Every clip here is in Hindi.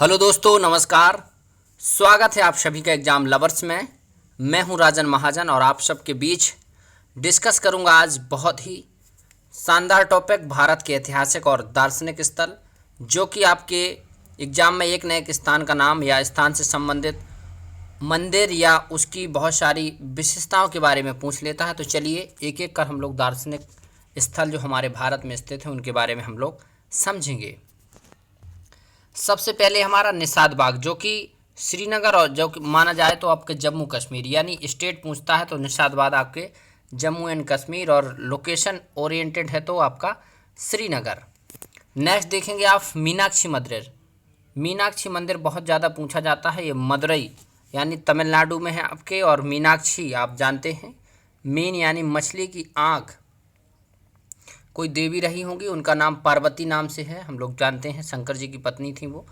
हेलो दोस्तों, नमस्कार। स्वागत है आप सभी का एग्ज़ाम लवर्स में। मैं हूं राजन महाजन और आप सबके बीच डिस्कस करूंगा आज बहुत ही शानदार टॉपिक भारत के ऐतिहासिक और दार्शनिक स्थल, जो कि आपके एग्ज़ाम में एक न एक स्थान का नाम या स्थान से संबंधित मंदिर या उसकी बहुत सारी विशेषताओं के बारे में पूछ लेता है। तो चलिए एक एक कर हम लोग दार्शनिक स्थल जो हमारे भारत में स्थित हैं उनके बारे में हम लोग समझेंगे। सबसे पहले हमारा निषाद बाग, जो कि श्रीनगर और जो कि माना जाए तो आपके जम्मू कश्मीर, यानी स्टेट पूछता है तो निषाद बाग आपके जम्मू एंड कश्मीर, और लोकेशन ओरिएंटेड है तो आपका श्रीनगर। नेक्स्ट देखेंगे आप मीनाक्षी मंदिर। मीनाक्षी मंदिर बहुत ज़्यादा पूछा जाता है। ये मदुरई यानी तमिलनाडु में है आपके, और मीनाक्षी आप जानते हैं मीन यानी मछली की आँख, कोई देवी रही होंगी, उनका नाम पार्वती नाम से है, हम लोग जानते हैं। शंकर जी की पत्नी थी वो,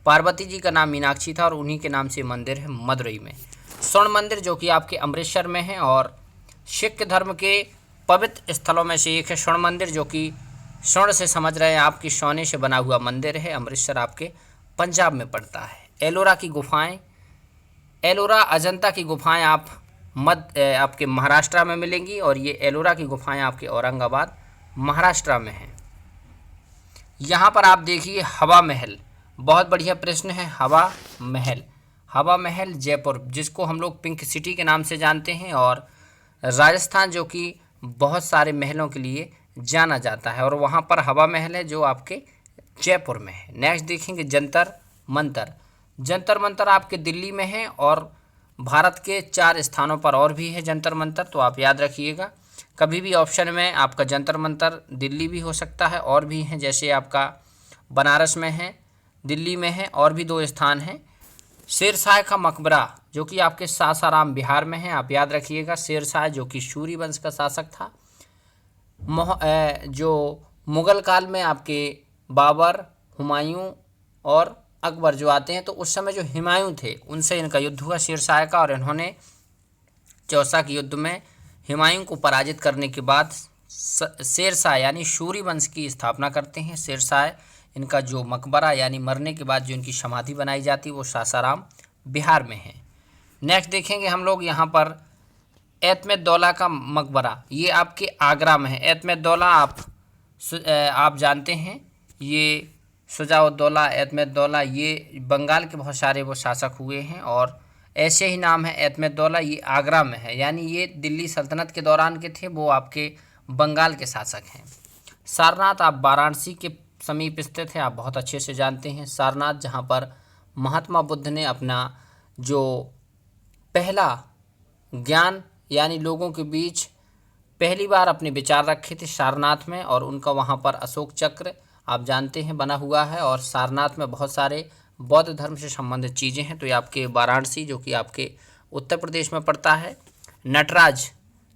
पार्वती जी का नाम मीनाक्षी था और उन्हीं के नाम से मंदिर है मदुरई में। स्वर्ण मंदिर जो कि आपके अमृतसर में है और सिख धर्म के पवित्र स्थलों में से एक है स्वर्ण मंदिर, जो कि स्वर्ण से समझ रहे हैं आपकी सोने से बना हुआ मंदिर है। अमृतसर आपके पंजाब में पड़ता है। एलोरा की गुफाएँ, एलोरा अजंता की गुफाएँ आपके महाराष्ट्र में मिलेंगी, और ये एलोरा की गुफाएँ आपके औरंगाबाद महाराष्ट्र में है। यहाँ पर आप देखिए हवा महल, बहुत बढ़िया प्रश्न है। हवा महल, हवा महल जयपुर, जिसको हम लोग पिंक सिटी के नाम से जानते हैं, और राजस्थान जो कि बहुत सारे महलों के लिए जाना जाता है, और वहाँ पर हवा महल है जो आपके जयपुर में है। नेक्स्ट देखेंगे जंतर मंतर। जंतर मंतर आपके दिल्ली में है, और भारत के 4 स्थानों पर और भी है जंतर मंतर, तो आप याद रखिएगा। कभी भी ऑप्शन में आपका जंतर मंतर दिल्ली भी हो सकता है, और भी हैं, जैसे आपका बनारस में है, दिल्ली में है, और भी 2 स्थान हैं। शेरशाह का मकबरा जो कि आपके सासाराम बिहार में है, आप याद रखिएगा। शेरशाह जो कि सूर्य वंश का शासक था। जो मुग़ल काल में आपके बाबर, हुमायूं और अकबर जो आते हैं, तो उस समय जो हुमायूं थे उनसे इनका युद्ध हुआ शेरशाह का, और इन्होंने चौसा के युद्ध में हुमायूं को पराजित करने के बाद शेरशाह यानी सूर्य वंश की स्थापना करते हैं। शेरशाह इनका जो मकबरा यानी मरने के बाद जो इनकी समाधि बनाई जाती है वो सासाराम बिहार में है। नेक्स्ट देखेंगे हम लोग यहाँ पर एतमेदौला का मकबरा, ये आपके आगरा में है। एतमेदौला आप जानते हैं, ये शुजाउद्दौला, एतमेदौला, ये बंगाल के बहुत सारे वो शासक हुए हैं, और ऐसे ही नाम है एतमेदौला, ये आगरा में है, यानी ये दिल्ली सल्तनत के दौरान के थे, वो आपके बंगाल के शासक हैं। सारनाथ आप वाराणसी के समीप स्थित है, आप बहुत अच्छे से जानते हैं सारनाथ, जहाँ पर महात्मा बुद्ध ने अपना जो पहला ज्ञान यानी लोगों के बीच पहली बार अपने विचार रखे थे सारनाथ में, और उनका वहाँ पर अशोक चक्र आप जानते हैं बना हुआ है, और सारनाथ में बहुत सारे बौद्ध धर्म से संबंधित चीज़ें हैं। तो ये आपके वाराणसी जो कि आपके उत्तर प्रदेश में पड़ता है। नटराज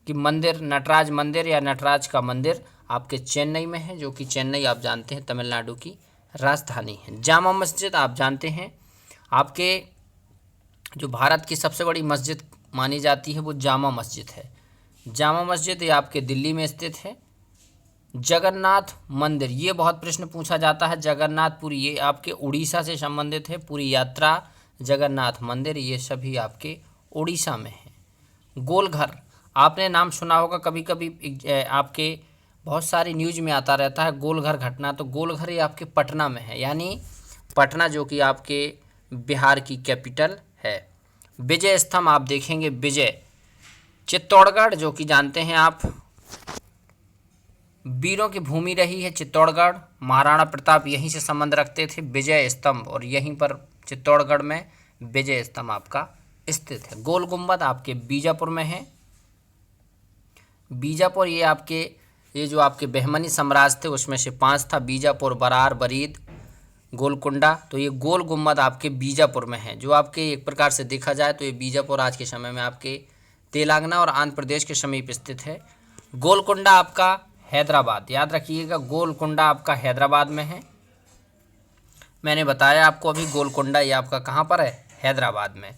की मंदिर, नटराज मंदिर या नटराज का मंदिर आपके चेन्नई में है, जो कि चेन्नई आप जानते हैं तमिलनाडु की राजधानी है। जामा मस्जिद आप जानते हैं, आपके जो भारत की सबसे बड़ी मस्जिद मानी जाती है वो जामा मस्जिद है। जामा मस्जिद ये आपके दिल्ली में स्थित है। जगन्नाथ मंदिर, ये बहुत प्रश्न पूछा जाता है। जगन्नाथपुरी, ये आपके उड़ीसा से संबंधित है। पूरी यात्रा जगन्नाथ मंदिर, ये सभी आपके उड़ीसा में है। गोलघर, आपने नाम सुना होगा कभी कभी, आपके बहुत सारी न्यूज में आता रहता है गोलघर घटना, तो गोलघर ये आपके पटना में है, यानी पटना जो कि आपके बिहार की कैपिटल है। विजय स्तंभ आप देखेंगे, विजय चित्तौड़गढ़ जो कि जानते हैं आप वीरों की भूमि रही है चित्तौड़गढ़, महाराणा प्रताप यहीं से संबंध रखते थे। विजय स्तंभ, और यहीं पर चित्तौड़गढ़ में विजय स्तंभ आपका स्थित है। गोल गुंबद आपके बीजापुर में है। बीजापुर ये जो आपके बहमनी साम्राज्य थे उसमें से 5 था, बीजापुर, बरार, बरीद, गोलकुंडा, तो ये गोल गुंबद आपके बीजापुर में है। जो आपके एक प्रकार से देखा जाए तो ये बीजापुर आज के समय में आपके तेलंगाना और आंध्र प्रदेश के समीप स्थित है। गोलकुंडा आपका हैदराबाद, याद रखिएगा गोलकुंडा आपका हैदराबाद में है। मैंने बताया आपको अभी गोलकुंडा ये आपका कहाँ पर है, हैदराबाद में।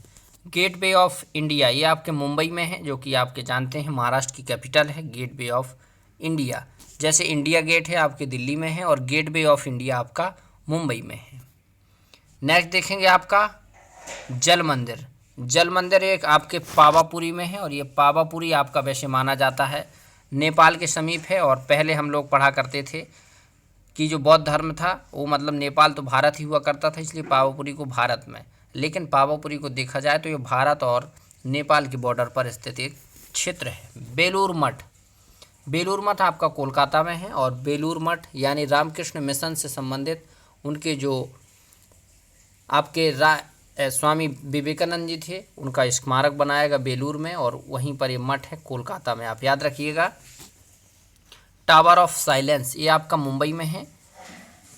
गेटवे ऑफ इंडिया ये आपके मुंबई में है, जो कि आपके जानते हैं महाराष्ट्र की कैपिटल है गेटवे ऑफ इंडिया। जैसे इंडिया गेट है आपके दिल्ली में है, और गेटवे ऑफ इंडिया आपका मुंबई में है। नेक्स्ट देखेंगे आपका जल मंदिर। जल मंदिर एक आपके पावापुरी में है और ये पावापुरी आपका वैसे माना जाता है नेपाल के समीप है। और पहले हम लोग पढ़ा करते थे कि जो बौद्ध धर्म था वो मतलब नेपाल तो भारत ही हुआ करता था, इसलिए पावापुरी को भारत में, लेकिन पावापुरी को देखा जाए तो ये भारत और नेपाल की बॉर्डर पर स्थित एक क्षेत्र है। बेलूर मठ। बेलूर मठ आपका कोलकाता में है और बेलूर मठ यानी रामकृष्ण मिशन से संबंधित उनके जो आपके स्वामी विवेकानंद जी थे उनका स्मारक बनाया गया बेलूर में और वहीं पर ये मठ है कोलकाता में, आप याद रखिएगा। टावर ऑफ साइलेंस ये आपका मुंबई में है।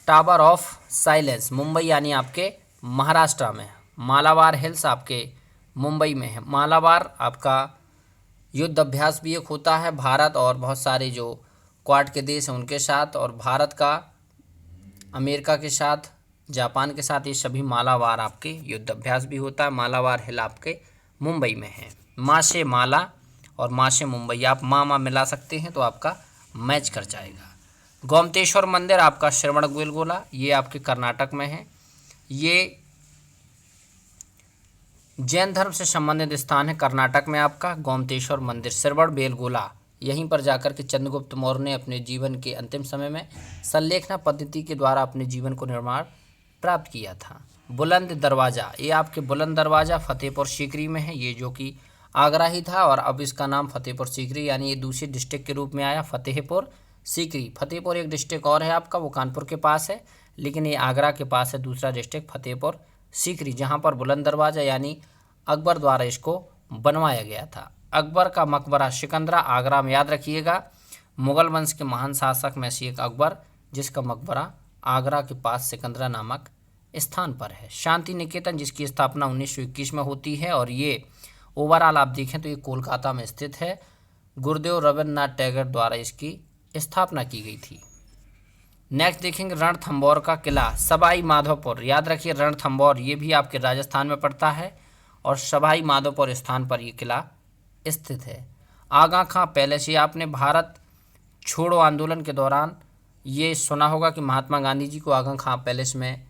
टावर ऑफ साइलेंस मुंबई यानी आपके महाराष्ट्र में। मालाबार हिल्स आपके मुंबई में है। मालाबार आपका युद्ध अभ्यास भी एक होता है भारत और बहुत सारे जो क्वाड के देश हैं उनके साथ, और भारत का अमेरिका के साथ, जापान के साथ, ये सभी मालाबार आपके युद्ध अभ्यास भी होता है। मालाबार हिल आपके मुंबई में है। माँ से माला और माँ से मुंबई, आप माँ मिला सकते हैं तो आपका मैच कर जाएगा। गोमतेश्वर मंदिर आपका श्रवणबेलगोला, ये आपके कर्नाटक में है। ये जैन धर्म से संबंधित स्थान है कर्नाटक में आपका गोमतेश्वर मंदिर श्रवणबेलगोला। यहीं पर जाकर के चंद्रगुप्त मौर्य ने अपने जीवन के अंतिम समय में संलेखना पद्धति के द्वारा अपने जीवन को निर्माण प्राप्त किया था। बुलंद दरवाज़ा ये आपके बुलंद दरवाज़ा फतेहपुर सीकरी में है, ये जो कि आगरा ही था और अब इसका नाम फतेहपुर सीकरी यानी ये दूसरे डिस्ट्रिक्ट के रूप में आया फतेहपुर सीकरी। फतेहपुर एक डिस्ट्रिक्ट और है आपका, वो कानपुर के पास है, लेकिन ये आगरा के पास है दूसरा डिस्ट्रिक्ट फतेहपुर सीकरी, जहाँ पर बुलंद दरवाज़ा यानी अकबर द्वारा इसको बनवाया गया था। अकबर का मकबरा सिकंदरा आगरा में, याद रखिएगा। मुगल वंश के महान शासक में से एक अकबर, जिसका मकबरा आगरा के पास सिकंदरा नामक स्थान पर है। शांति निकेतन जिसकी स्थापना 1921 में होती है और ये ओवरऑल आप देखें तो ये कोलकाता में स्थित है। गुरुदेव रविन्द्रनाथ टैगोर द्वारा इसकी स्थापना की गई थी। नेक्स्ट देखेंगे रणथंभौर का किला सवाई माधोपुर, याद रखिए रणथंभौर ये भी आपके राजस्थान में पड़ता है और सवाई माधोपुर स्थान पर ये किला स्थित है। आगा खां पैलेस, ये आपने भारत छोड़ो आंदोलन के दौरान ये सुना होगा कि महात्मा गांधी जी को आगा खां पैलेस में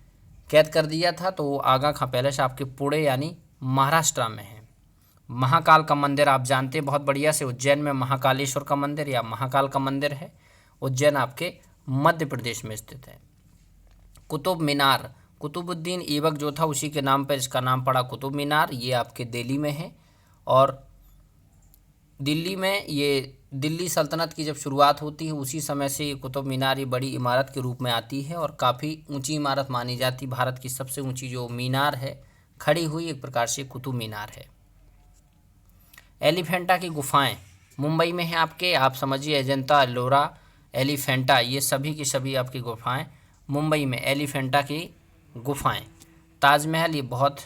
कैद कर दिया था, तो वो आगा खां पैलेस आपके पुणे यानी महाराष्ट्र में है। महाकाल का मंदिर आप जानते हैं बहुत बढ़िया से, उज्जैन में महाकालेश्वर का मंदिर या महाकाल का मंदिर है, उज्जैन आपके मध्य प्रदेश में स्थित है। कुतुब मीनार, कुतुबुद्दीन ऐबक जो था उसी के नाम पर इसका नाम पड़ा कुतुब मीनार, ये आपके दिल्ली में है। और दिल्ली में ये दिल्ली सल्तनत की जब शुरुआत होती है उसी समय से ये कुतुब मीनार ये बड़ी इमारत के रूप में आती है और काफ़ी ऊंची इमारत मानी जाती। भारत की सबसे ऊंची जो मीनार है खड़ी हुई एक प्रकार से कुतुब मीनार है। एलिफेंटा की गुफाएं मुंबई में है आपके, आप समझिए अजंता, एलोरा, एलिफेंटा ये सभी की सभी आपकी गुफाएं मुंबई में, एलिफेंटा की गुफाएं। ताजमहल ये बहुत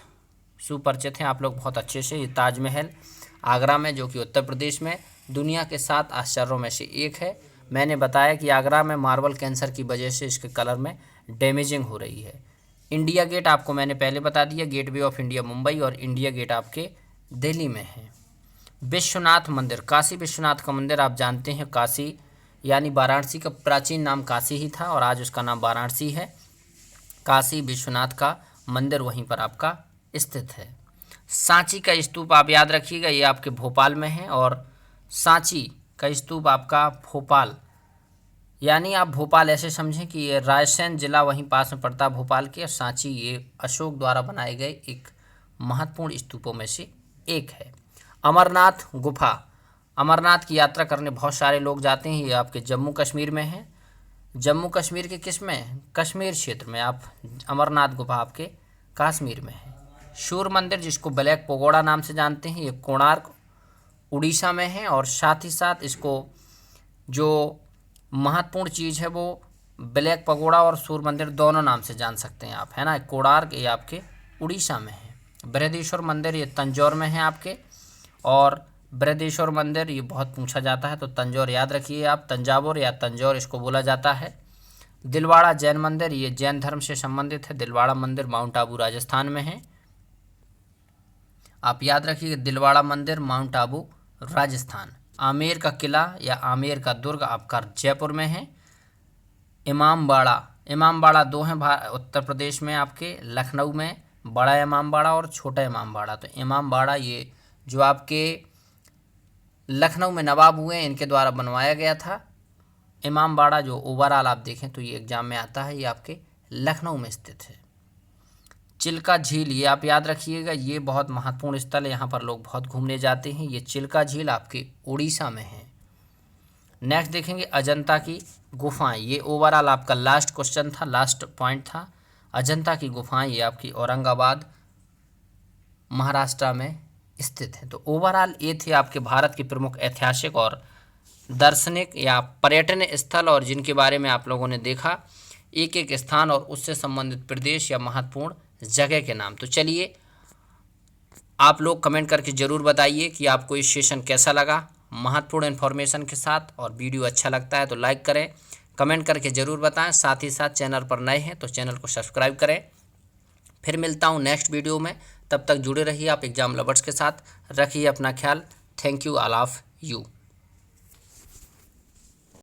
सुपरिचित हैं आप लोग बहुत अच्छे से, ये ताजमहल आगरा में जो कि उत्तर प्रदेश में दुनिया के 7 आश्चर्यों में से एक है। मैंने बताया कि आगरा में मार्बल कैंसर की वजह से इसके कलर में डैमेजिंग हो रही है। इंडिया गेट आपको मैंने पहले बता दिया, गेटवे ऑफ इंडिया मुंबई और इंडिया गेट आपके दिल्ली में है। विश्वनाथ मंदिर, काशी विश्वनाथ का मंदिर आप जानते हैं, काशी यानी वाराणसी का प्राचीन नाम काशी ही था और आज उसका नाम वाराणसी है। काशी विश्वनाथ का मंदिर वहीं पर आपका स्थित है। सांची का स्तूप आप याद रखिएगा, ये आपके भोपाल में है और सांची का स्तूप आपका भोपाल यानी आप भोपाल ऐसे समझें कि ये रायसेन जिला वहीं पास में पड़ता है भोपाल के। और सांची ये अशोक द्वारा बनाए गए एक महत्वपूर्ण स्तूपों में से एक है। अमरनाथ गुफा, अमरनाथ की यात्रा करने बहुत सारे लोग जाते हैं, ये आपके जम्मू कश्मीर में है। जम्मू कश्मीर के किस में, कश्मीर क्षेत्र में। आप अमरनाथ गुफा आपके कश्मीर में है। सूर्य मंदिर जिसको ब्लैक पगोड़ा नाम से जानते हैं, ये कोणार्क उड़ीसा में है और साथ ही साथ इसको जो महत्वपूर्ण चीज़ है वो ब्लैक पगोड़ा और सूर्य मंदिर दोनों नाम से जान सकते हैं आप, है ना। कोणार्क ये आपके उड़ीसा में है। बृहदेश्वर मंदिर ये तंजौर में है आपके, और बृहदेश्वर मंदिर ये बहुत पूछा जाता है तो तंजौर याद रखिए आप, तंजावुर या तंजौर इसको बोला जाता है। दिलवाड़ा जैन मंदिर ये जैन धर्म से संबंधित है। दिलवाड़ा मंदिर माउंट आबू राजस्थान में है, आप याद रखिए दिलवाड़ा मंदिर माउंट आबू राजस्थान। आमेर का किला या आमेर का दुर्ग आपका जयपुर में है। इमामबाड़ा इमामबाड़ा दो हैं उत्तर प्रदेश में, आपके लखनऊ में बड़ा इमामबाड़ा और छोटा इमामबाड़ा। तो इमामबाड़ा ये जो आपके लखनऊ में नवाब हुए हैं इनके द्वारा बनवाया गया था। इमामबाड़ा जो ओवरऑल आप देखें तो ये एग्जाम में आता है, ये आपके लखनऊ में स्थित है। चिल्का झील ये आप याद रखिएगा, ये बहुत महत्वपूर्ण स्थल है, यहाँ पर लोग बहुत घूमने जाते हैं। ये चिल्का झील आपके उड़ीसा में है। नेक्स्ट देखेंगे अजंता की गुफाएं, ये ओवरऑल आपका लास्ट क्वेश्चन था, लास्ट पॉइंट था। अजंता की गुफाएं ये आपकी औरंगाबाद महाराष्ट्र में स्थित है। तो ओवरऑल ये थे आपके भारत के प्रमुख ऐतिहासिक और दार्शनिक या पर्यटन स्थल और जिनके बारे में आप लोगों ने देखा एक एक स्थान और उससे संबंधित प्रदेश या महत्वपूर्ण जगह के नाम। तो चलिए आप लोग कमेंट करके ज़रूर बताइए कि आपको इस सेशन कैसा लगा महत्वपूर्ण इन्फॉर्मेशन के साथ, और वीडियो अच्छा लगता है तो लाइक करें, कमेंट करके ज़रूर बताएं। साथ ही साथ चैनल पर नए हैं तो चैनल को सब्सक्राइब करें। फिर मिलता हूं नेक्स्ट वीडियो में, तब तक जुड़े रहिए आप एग्जाम लवर्स के साथ। रखिए अपना ख्याल। Thank you, all of you.